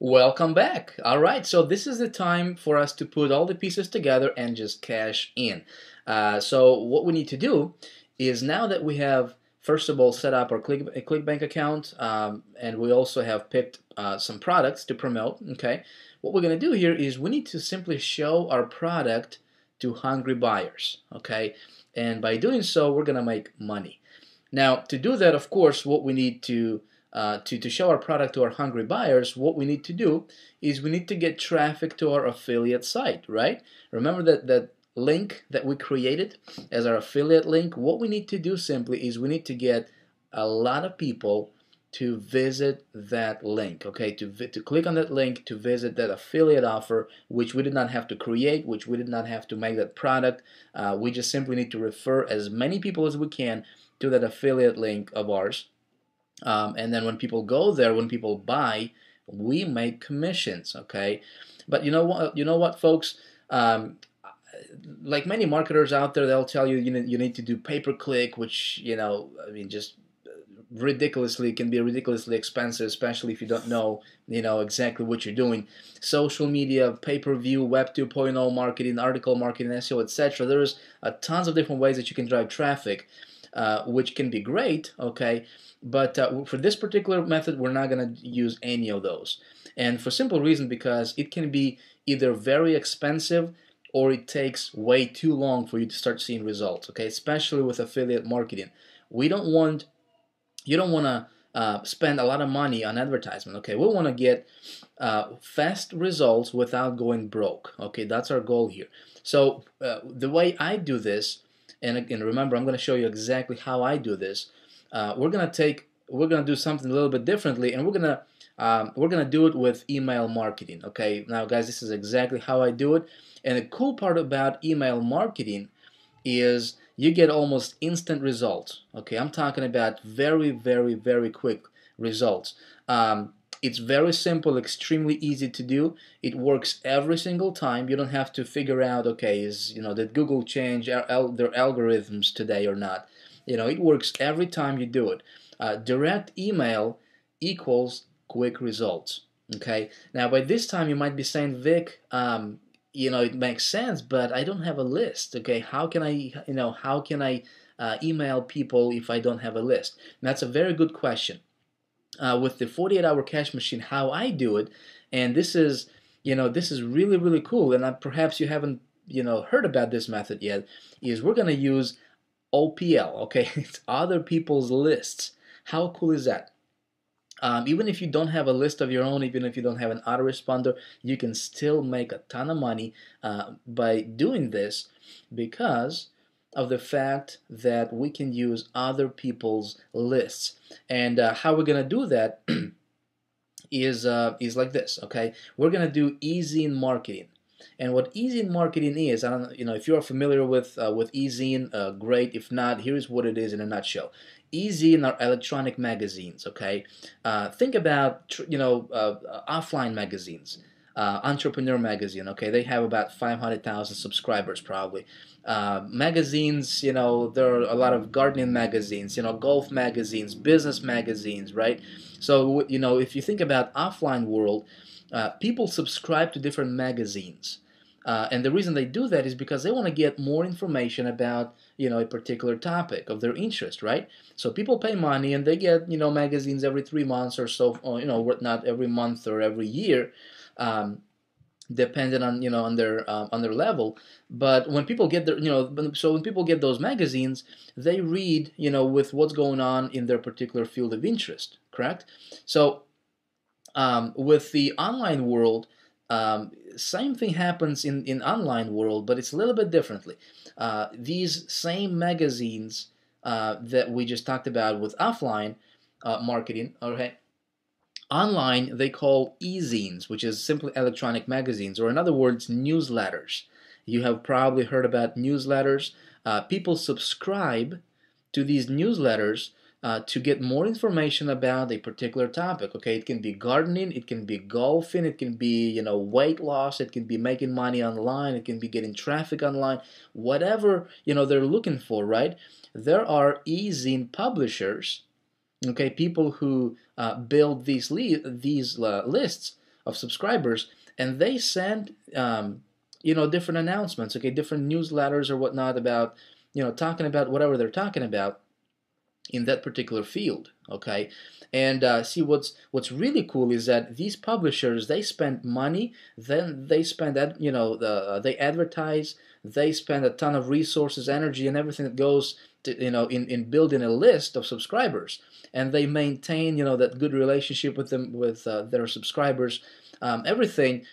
Welcome back. All right, so this is the time for us to put all the pieces together and just cash in. So what we need to do is now that we have, first of all, set up our ClickBank account, and we also have picked some products to promote, okay? What we're going to do here is we need to simply show our product to hungry buyers, okay? And by doing so, we're going to make money. Now, to do that, of course, what we need to show our product to our hungry buyers, what we need to do is we need to get traffic to our affiliate site, right? Remember that link that we created as our affiliate link? What we need to do simply is we need to get a lot of people to visit that link, okay? To click on that link to visit that affiliate offer, which we did not have to create, which we did not have to make that product. We just simply need to refer as many people as we can to that affiliate link of ours. And then when people go there, when people buy, we make commissions, okay? But you know what, folks? Like many marketers out there, they'll tell you you need to do pay-per-click, which I mean, just ridiculously can be ridiculously expensive, especially if you don't know exactly what you're doing. Social media, pay-per-view, Web 2.0 marketing, article marketing, SEO, etc. There's tons of different ways that you can drive traffic, which can be great, okay? But for this particular method, we're not going to use any of those. And for simple reason, because it can be either very expensive or it takes way too long for you to start seeing results, okay? Especially with affiliate marketing. You don't want to spend a lot of money on advertisement, okay? We want to get fast results without going broke, okay? That's our goal here. So the way I do this, and again, remember, I'm going to show you exactly how I do this. We're going to do something a little bit differently, and we're going to do it with email marketing. Okay, now guys, this is exactly how I do it. And the cool part about email marketing is you get almost instant results. Okay, I'm talking about very, very, very quick results. It's very simple, extremely easy to do. It works every single time. You don't have to figure out, okay, did Google change their algorithms today or not? It works every time you do it. Direct email equals quick results. Okay. Now, by this time, you might be saying, Vic, it makes sense, but I don't have a list. Okay, how can I email people if I don't have a list? And that's a very good question. With the 48-hour cash machine, how I do it, and this is really, really cool, and perhaps you haven't heard about this method yet, is we're going to use OPL, okay? It's other people's lists. How cool is that? Even if you don't have a list of your own, even if you don't have an autoresponder, you can still make a ton of money by doing this because of the fact that we can use other people's lists. And how we're going to do that is like this, okay? We're going to do eZine marketing. And what eZine marketing is, I don't know, if you're familiar with eZine, great. If not, here's what it is in a nutshell. eZine are electronic magazines, okay? Think about, offline magazines. Entrepreneur magazine, okay? They have about 500,000 subscribers probably. Magazines, there are a lot of gardening magazines, golf magazines, business magazines, right? So, if you think about offline world, people subscribe to different magazines. And the reason they do that is because they want to get more information about, a particular topic of their interest, right? So people pay money and they get, magazines every 3 months or so, or, not every month or every year, depending on, on their level. But when people get their, so when people get those magazines, they read, with what's going on in their particular field of interest, correct? So with the online world, same thing happens in online world, but it's a little bit differently. These same magazines that we just talked about with offline marketing, okay, online they call eZines, which is simply electronic magazines, or in other words, newsletters. You have probably heard about newsletters. People subscribe to these newsletters to get more information about a particular topic. Okay, it can be gardening, it can be golfing, it can be weight loss, it can be making money online, it can be getting traffic online, whatever they're looking for. Right? There are eZine publishers, okay, people who build these lists of subscribers, and they send different announcements, okay, different newsletters or whatnot about talking about whatever they're talking about in that particular field, okay. And see, what's really cool is that these publishers, they spend money, then they spend that they advertise, they spend a ton of resources, energy, and everything that goes to, in building a list of subscribers, and they maintain that good relationship with them, with their subscribers, everything.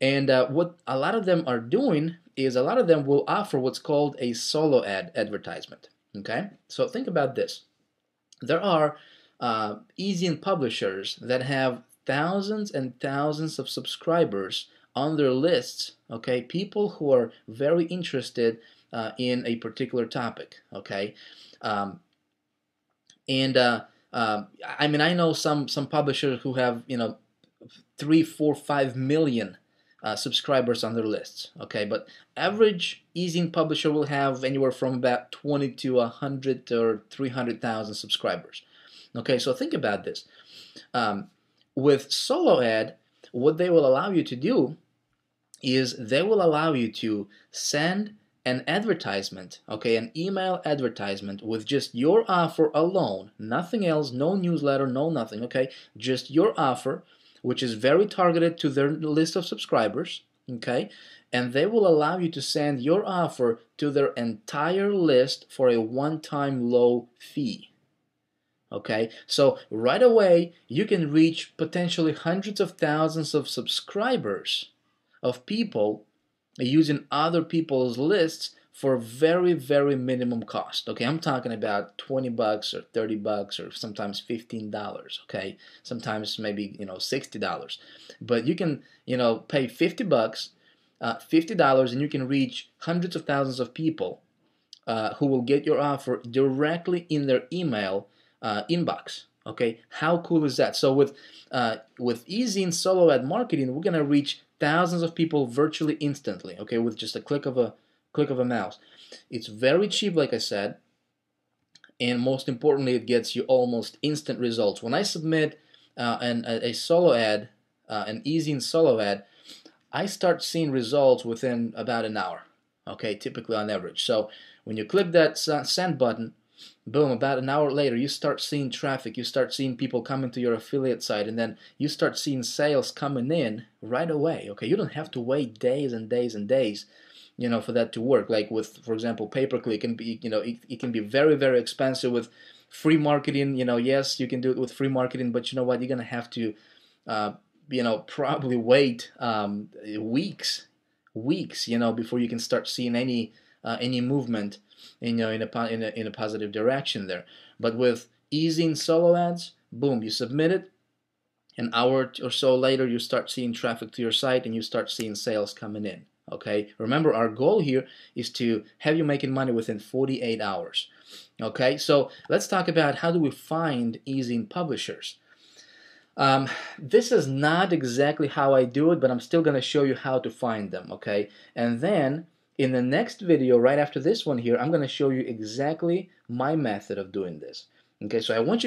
And what a lot of them are doing is a lot of them will offer what's called a solo ad advertisement. Okay, so think about this. There are e-zine publishers that have thousands and thousands of subscribers on their lists. Okay, people who are very interested in a particular topic. Okay, and I mean, I know some publishers who have 3, 4, 5 million subscribers on their lists. Okay, but average e-zine publisher will have anywhere from about 20 to 100 or 300,000 subscribers. Okay, so think about this. With solo ad, what they will allow you to do is they will allow you to send an advertisement, okay, an email advertisement with just your offer alone, nothing else, no newsletter, no nothing, okay, just your offer, which is very targeted to their list of subscribers, okay, and they will allow you to send your offer to their entire list for a one-time low fee. Okay, so right away you can reach potentially hundreds of thousands of subscribers, of people using other people's lists for very, very minimum cost. Okay, I'm talking about 20 bucks or 30 bucks or sometimes $15, okay? Sometimes maybe, $60. But you can, pay 50 bucks, $50, and you can reach hundreds of thousands of people who will get your offer directly in their email inbox. Okay, how cool is that? So with e-zine solo ad marketing, we're gonna reach thousands of people virtually instantly. Okay, with just a click of a mouse. It's very cheap, like I said, and most importantly, it gets you almost instant results. When I submit a solo ad, an e-zine solo ad, I start seeing results within about an hour. Okay, typically on average. So when you click that send button, boom, about an hour later, you start seeing traffic, you start seeing people coming to your affiliate site, and then you start seeing sales coming in right away. Okay, you don't have to wait days and days and days, for that to work. Like with, for example, pay-per-click, can be, it can be very, very expensive with free marketing. Yes, you can do it with free marketing, but you know what? You're gonna have to, probably wait weeks, before you can start seeing any movement in a positive direction there. But with e-zine solo ads, boom, you submit it, an hour or so later you start seeing traffic to your site and you start seeing sales coming in. Okay, remember our goal here is to have you making money within 48 hours. Okay, so let's talk about how do we find e-zine publishers. This is not exactly how I do it, but I'm still going to show you how to find them. Okay, and then in the next video, right after this one here, I'm going to show you exactly my method of doing this. Okay, so I want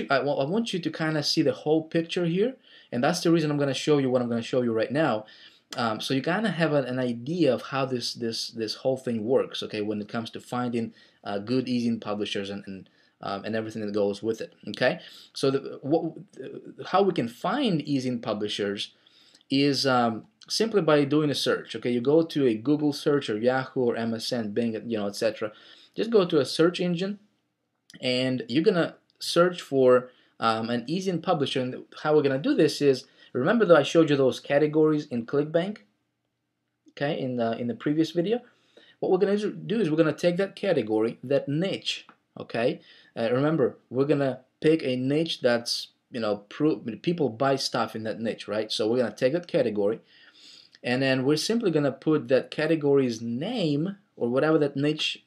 you to kind of see the whole picture here, and that's the reason I'm going to show you what I'm going to show you right now. So you kind of have an idea of how this whole thing works. Okay, when it comes to finding good e-zine publishers and everything that goes with it. Okay, so how we can find e-zine publishers is simply by doing a search. Okay, you go to a Google search or Yahoo or MSN, Bing, etc. Just go to a search engine, and you're gonna search for an e-zine publisher. And how we're gonna do this is, remember that I showed you those categories in ClickBank, okay, in the previous video. What we're gonna do is we're gonna take that category, that niche, okay. Remember, we're gonna pick a niche that's people buy stuff in that niche, right? So we're gonna take that category, and then we're simply gonna put that category's name or whatever that niche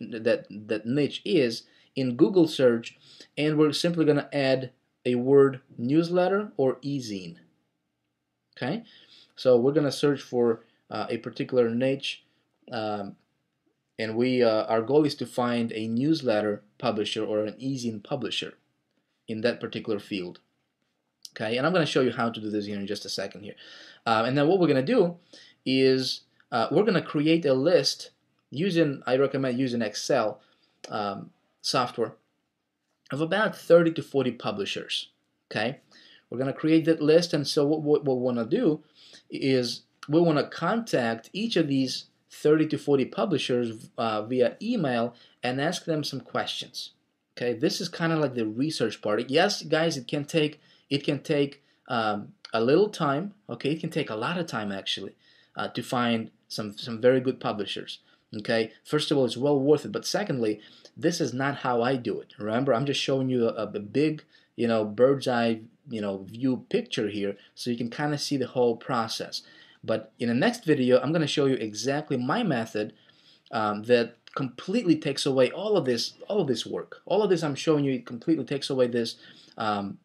is in Google search, and we're simply gonna add a word newsletter or e-zine. Okay, so we're gonna search for a particular niche, and our goal is to find a newsletter publisher or an e-zine publisher in that particular field. Okay, and I'm going to show you how to do this here in just a second here. And then what we're going to do is we're going to create a list using, I recommend using Excel software, of about 30 to 40 publishers. Okay, we're going to create that list, and so what we want to do is we want to contact each of these 30 to 40 publishers via email and ask them some questions. Okay, this is kind of like the research part. Yes, guys, it can take a little time. Okay, it can take a lot of time actually to find some very good publishers. Okay, first of all, it's well worth it. But secondly, this is not how I do it. Remember, I'm just showing you a big, bird's eye, view picture here, so you can kind of see the whole process. But in the next video, I'm going to show you exactly my method that completely takes away all of this work. All of this I'm showing you, it completely takes away this, and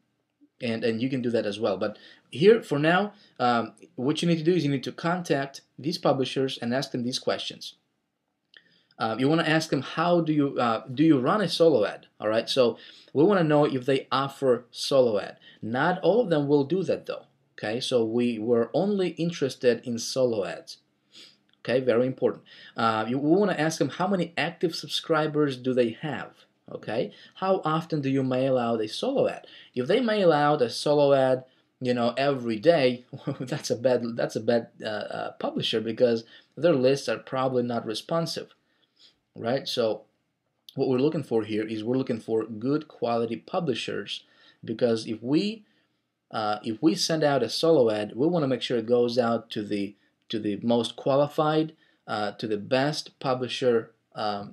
you can do that as well. But here, for now, what you need to do is you need to contact these publishers and ask them these questions. You want to ask them, how do you run a solo ad? All right, so we want to know if they offer solo ad. Not all of them will do that though. Okay, so we were only interested in solo ads. Okay, very important. We want to ask them, how many active subscribers do they have? Okay, how often do you mail out a solo ad? If they mail out a solo ad, every day, that's a bad publisher, because their lists are probably not responsive, right? So what we're looking for here is we're looking for good quality publishers, because if we send out a solo ad, we want to make sure it goes out to the most qualified, to the best publisher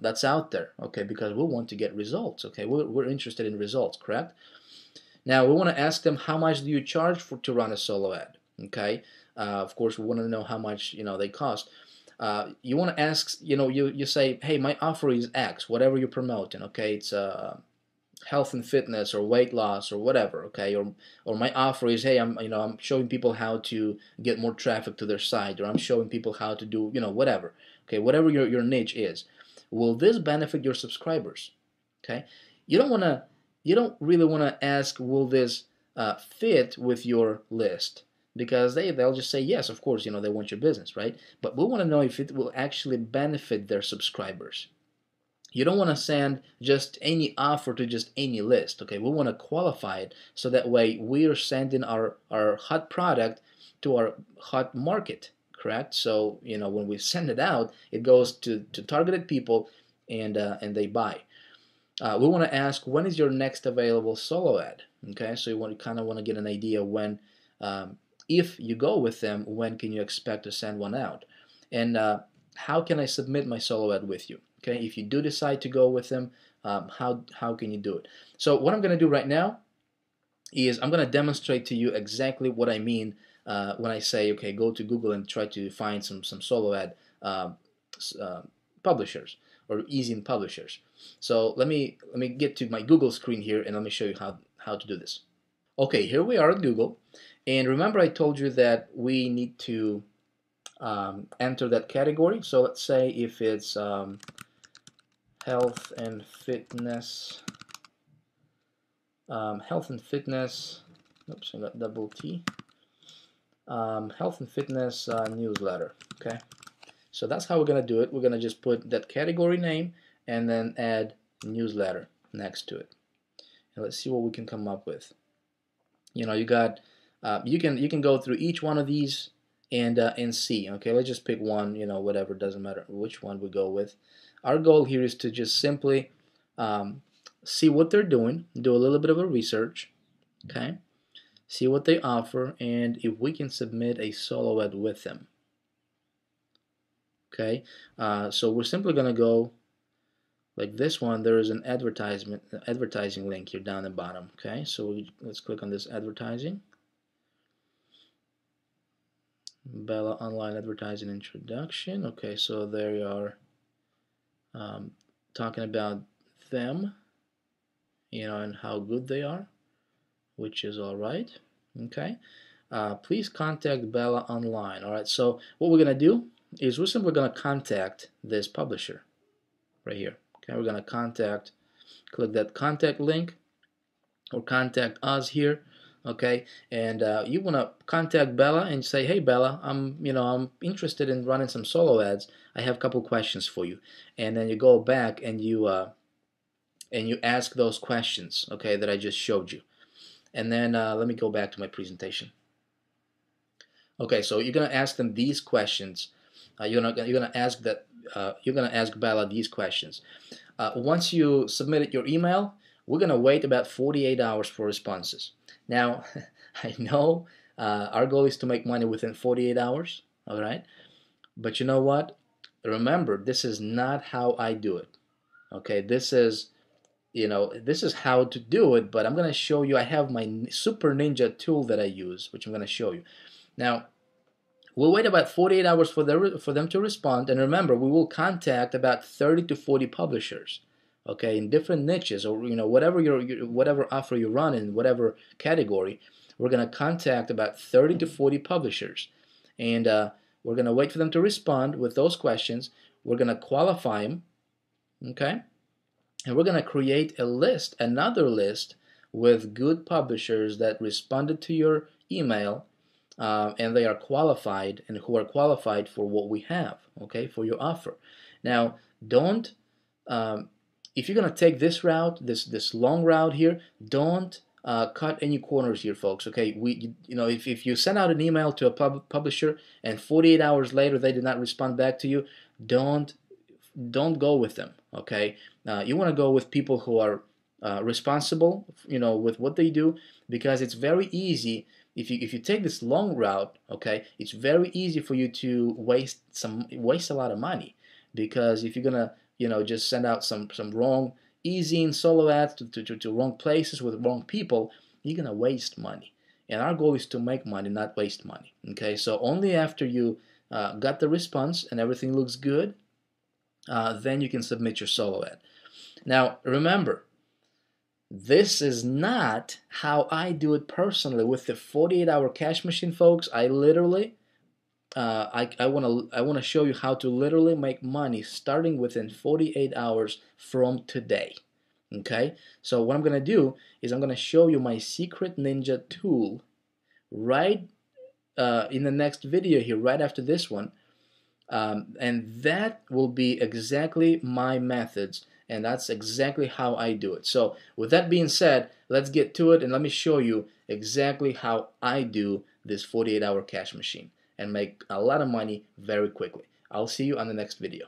that's out there, okay? Because we want to get results, okay? We're interested in results, correct? Now we want to ask them, how much do you charge to run a solo ad, okay? Of course, we want to know how much they cost. You want to ask, you say, hey, my offer is X, whatever you're promoting, okay? It's health and fitness or weight loss or whatever, okay? Or my offer is, hey, I'm showing people how to get more traffic to their site, or I'm showing people how to do, whatever, okay? Whatever your niche is. Will this benefit your subscribers? Okay? You don't really want to ask, will this fit with your list? Because they'll just say yes, of course, they want your business, right? But we want to know if it will actually benefit their subscribers. You don't want to send just any offer to just any list, okay? We want to qualify it, so that way we are sending our hot product to our hot market, correct? So, when we send it out, it goes to targeted people, and they buy. We want to ask, when is your next available solo ad? Okay, so you kind of want to get an idea when, if you go with them, when can you expect to send one out? And how can I submit my solo ad with you? Okay, if you do decide to go with them, how can you do it? So what I'm going to do right now is I'm going to demonstrate to you exactly what I mean when I say, okay, go to Google and try to find some solo ad publishers, or easy publishers. So let me get to my Google screen here, and let me show you how to do this. Okay, here we are at Google, and remember I told you that we need to enter that category. So let's say if it's health and fitness, oops, I got double T, health and fitness newsletter, okay? So that's how we're going to do it. We're going to just put that category name and then add newsletter next to it. And let's see what we can come up with. You got, you can go through each one of these and see. Okay, let's just pick one, whatever, doesn't matter which one we go with. Our goal here is to just simply see what they're doing, do a little bit of a research, okay? See what they offer, and if we can submit a solo ad with them. Okay, so we're simply going to go like this one. There is an advertising link here down the bottom. Okay, so let's click on this advertising. Bella Online Advertising Introduction. Okay, so there you are, talking about them, and how good they are, which is all right. Okay, please contact Bella Online. All right, so what we're gonna do is we're simply gonna contact this publisher right here. Okay, we're gonna click that contact link, or contact us here. okay, and you want to contact Bella and say, hey Bella, I'm interested in running some solo ads. I have a couple questions for you. And then you go back and you ask those questions, okay, that I just showed you. And then let me go back to my presentation. Okay, so you're gonna ask them these questions. You're gonna ask Bella these questions. Once you submitted your email, we're gonna wait about 48 hours for responses. Now, I know our goal is to make money within 48 hours. All right, but you know what? Remember, this is not how I do it. Okay, this is how to do it, but I'm going to show you. I have my Super Ninja tool that I use, which I'm going to show you. Now, we'll wait about 48 hours for them to respond, and remember, we will contact about 30 to 40 publishers, okay, in different niches, or whatever whatever offer you run in whatever category. We're going to contact about 30 to 40 publishers, and we're going to wait for them to respond with those questions. We're going to qualify them, okay? And we're going to create a list, another list, with good publishers that responded to your email, and they are qualified, and who are qualified for what we have, okay, for your offer. Now, don't, if you're going to take this route, this long route here, don't cut any corners here, folks. Okay, if you send out an email to a publisher and 48 hours later they did not respond back to you, don't go with them. Okay, you want to go with people who are responsible, with what they do, because it's very easy if you take this long route. Okay, it's very easy for you to waste a lot of money, because if you're gonna just send out some wrong easy and solo ads to wrong places with wrong people, you're gonna waste money. And our goal is to make money, not waste money. Okay, so only after you got the response and everything looks good, then you can submit your solo ad. Now, remember, this is not how I do it personally with the 48-hour cash machine, folks. I literally, I want to show you how to literally make money starting within 48 hours from today. Okay, so what I'm going to do is I'm going to show you my Secret Ninja tool right in the next video here, right after this one. And that will be exactly my methods, and that's exactly how I do it. So with that being said, let's get to it, and let me show you exactly how I do this 48-hour cash machine and make a lot of money very quickly. I'll see you on the next video.